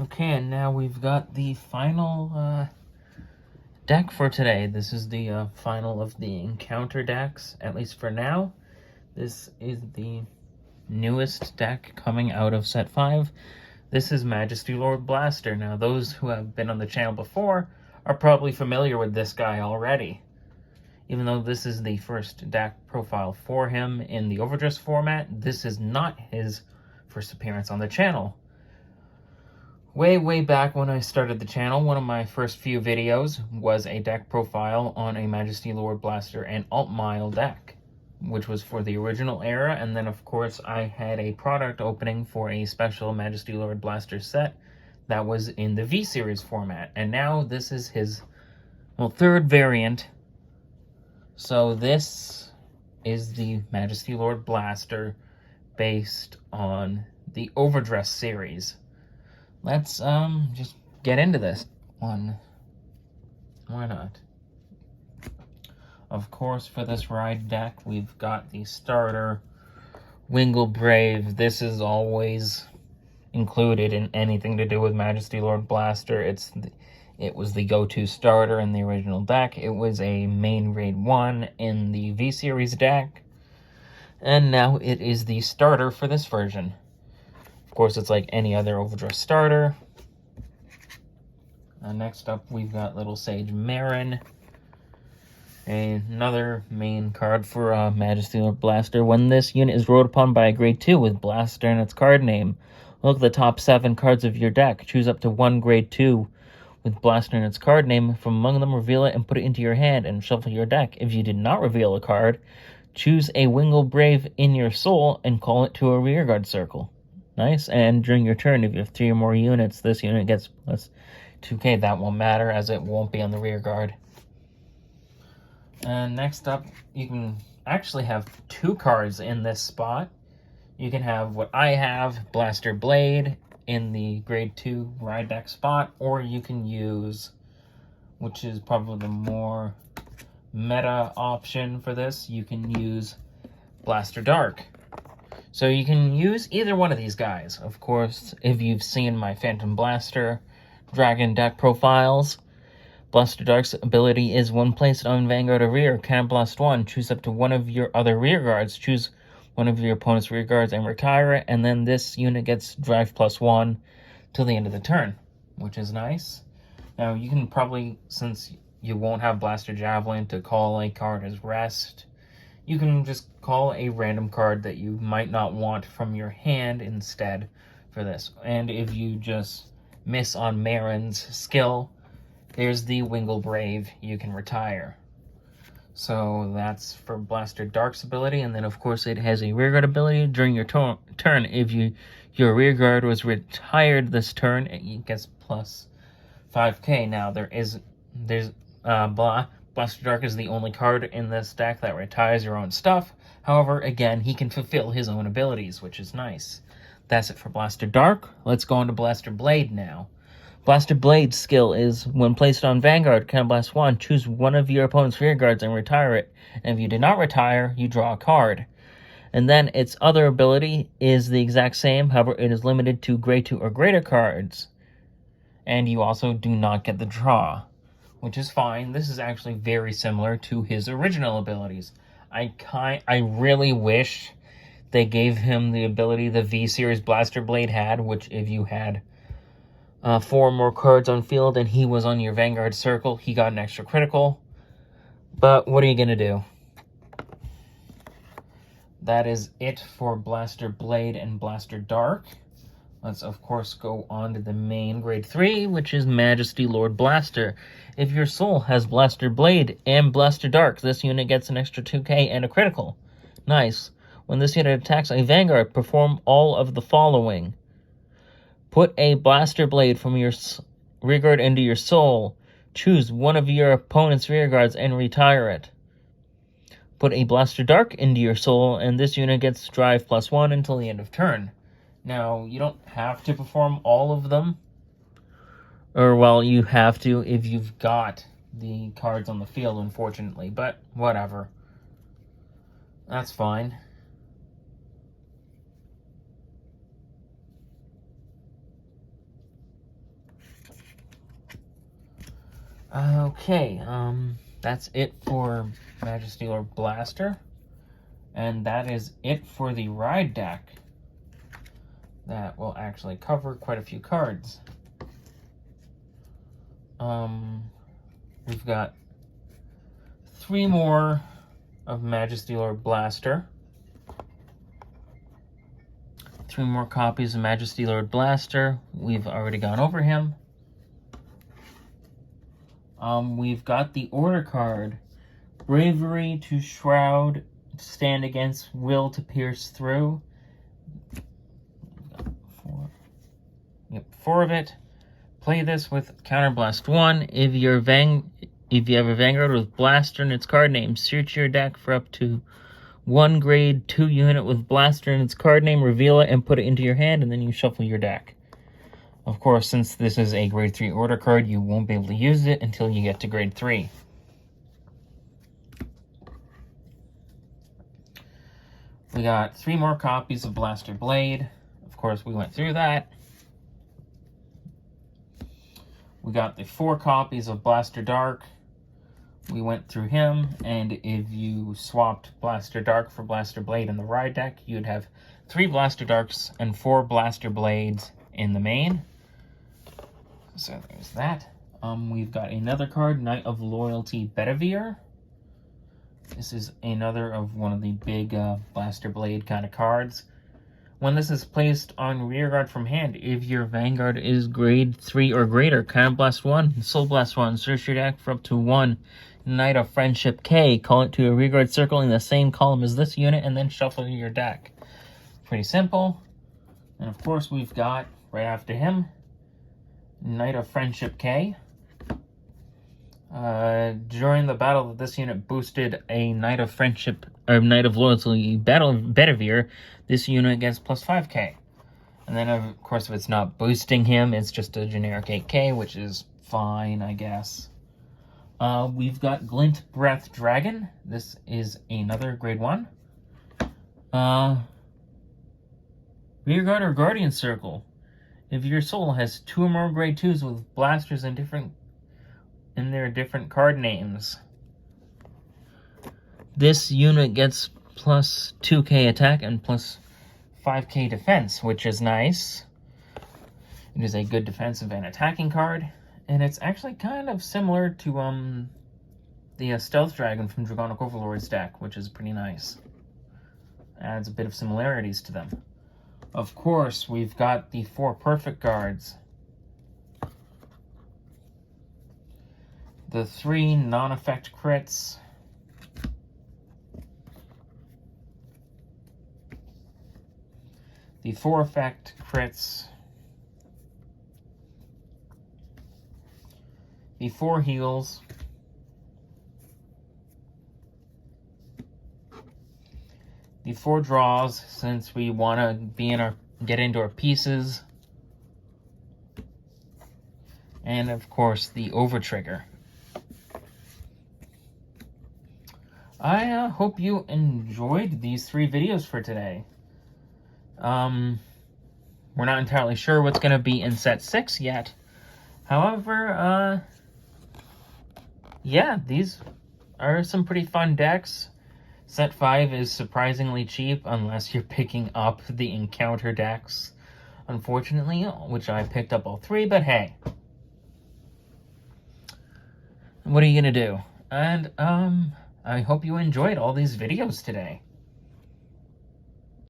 Okay, and now we've got the final deck for today. This is the final of the encounter decks, at least for now. This is the newest deck coming out of set 5. This is Majesty Lord Blaster. Now, those who have been on the channel before are probably familiar with this guy already. Even though this is the first deck profile for him in the Overdress format, this is not his first appearance on the channel. Way back when I started the channel, one of my first few videos was a deck profile on a Majesty Lord Blaster and Alt-Mile deck, which was for the original era, and then of course I had a product opening for a special Majesty Lord Blaster set that was in the V-Series format, and now this is his, third variant. So this is the Majesty Lord Blaster based on the Overdress series. Let's just get into this one. Why not? Of course, for this ride deck, we've got the starter, Wingle Brave. This is always included in anything to do with Majesty Lord Blaster. It was the go-to starter in the original deck. It was a main raid 1 in the V-Series deck. And now it is the starter for this version. Of course, it's like any other Overdress starter. Next up, we've got Little Sage Marin. Another main card for Majesty Lord Blaster. When this unit is ruled upon by a grade 2 with Blaster in its card name, look at the top 7 cards of your deck. Choose up to 1 grade 2 with Blaster in its card name. From among them, reveal it and put it into your hand and shuffle your deck. If you did not reveal a card, choose a Wingle Brave in your soul and call it to a rearguard circle. Nice. And during your turn, if you have 3 or more units, this unit gets plus 2k. That won't matter, as it won't be on the rearguard. And next up, you can actually have 2 cards in this spot. You can have what I have, Blaster Blade, in the grade 2 ride deck spot, or you can use, which is probably the more meta option for this, you can use Blaster Dark. So you can use either one of these guys. Of course, if you've seen my Phantom Blaster Dragon deck profiles, Blaster Dark's ability is when placed on Vanguard or rear, cannon blast 1. Choose up to one of your other rear guards. Choose one of your opponent's rear guards and retire it, and then this unit gets drive +1 till the end of the turn, which is nice. Now, you can probably, since you won't have Blaster Javelin to call a card as rest, you can just call a random card that you might not want from your hand instead for this. And if you just miss on Marin's skill, there's the Wingle Brave you can retire. So that's for Blaster Dark's ability, and then of course it has a rearguard ability. During your turn, if your rearguard was retired this turn, it gets plus 5k. Now Blaster Dark is the only card in this deck that retires your own stuff. However, again, he can fulfill his own abilities, which is nice. That's it for Blaster Dark. Let's go into Blaster Blade now. Blaster Blade's skill is, when placed on Vanguard, cannon blast 1, choose one of your opponent's rear guards and retire it. And if you did not retire, you draw a card. And then its other ability is the exact same, however, it is limited to grade 2 or greater cards. And you also do not get the draw, which is fine. This is actually very similar to his original abilities. I really wish they gave him the ability the V-Series Blaster Blade had, which if you had 4 more cards on field and he was on your Vanguard circle, he got an extra critical. But what are you going to do? That is it for Blaster Blade and Blaster Dark. Let's, of course, go on to the main grade 3, which is Majesty Lord Blaster. If your soul has Blaster Blade and Blaster Dark, this unit gets an extra 2k and a critical. Nice. When this unit attacks a Vanguard, perform all of the following. Put a Blaster Blade from your rearguard into your soul. Choose one of your opponent's rearguards and retire it. Put a Blaster Dark into your soul, and this unit gets drive +1 until the end of turn. Now, you don't have to perform all of them. Or, well, you have to if you've got the cards on the field, unfortunately. But, whatever. That's fine. Okay, that's it for Majesty or Blaster. And that is it for the ride deck. That will actually cover quite a few cards. We've got 3 more of Majesty or Blaster. 3 more copies of Majesty Lord Blaster. We've already gone over him. We've got the order card. Bravery to shroud, stand against, will to pierce through. 4 of it. Play this with Counterblast 1. If you have a Vanguard with Blaster in its card name, search your deck for up to 1 grade 2 unit with Blaster in its card name, reveal it and put it into your hand, and then you shuffle your deck. Of course, since this is a grade 3 order card, you won't be able to use it until you get to grade 3. We got 3 more copies of Blaster Blade. Of course, we went through that. We got the 4 copies of Blaster Dark. We went through him, and if you swapped Blaster Dark for Blaster Blade in the ride deck, you'd have 3 Blaster Darks and 4 Blaster Blades in the main. So there's that. We've got another card, Knight of Loyalty Bedivere. This is another of one of the big Blaster Blade kind of cards. When this is placed on rearguard from hand, if your Vanguard is grade 3 or greater, Counterblast 1, Soul Blast 1, search your deck for up to 1 Knight of Friendship K, call it to a rearguard circle in the same column as this unit, and then shuffle your deck. Pretty simple. And of course we've got, right after him, Knight of Friendship K. During the battle that this unit boosted a Knight of Friendship, or Knight of Loyalty Bedivere, this unit gets plus 5k. And then, of course, if it's not boosting him, it's just a generic 8k, which is fine, I guess. We've got Glint Breath Dragon. This is another grade 1. Rearguard or Guardian Circle. If your soul has 2 or more grade 2s with blasters in their different card names, this unit gets plus 2k attack and plus 5k defense, which is nice. It is a good defensive and attacking card, and it's actually kind of similar to the Stealth Dragon from Dragonic Overlord's deck, which is pretty nice. Adds a bit of similarities to them. Of course, we've got the 4 perfect guards. The 3 non-effect crits. The 4 effect crits. The 4 heals. The 4 draws, since we want to get into our pieces. And of course, the overtrigger. I hope you enjoyed these 3 videos for today. We're not entirely sure what's going to be in set 6 yet. However, yeah, these are some pretty fun decks. Set 5 is surprisingly cheap unless you're picking up the encounter decks, unfortunately, which I picked up all 3, but hey. What are you going to do? And, I hope you enjoyed all these videos today.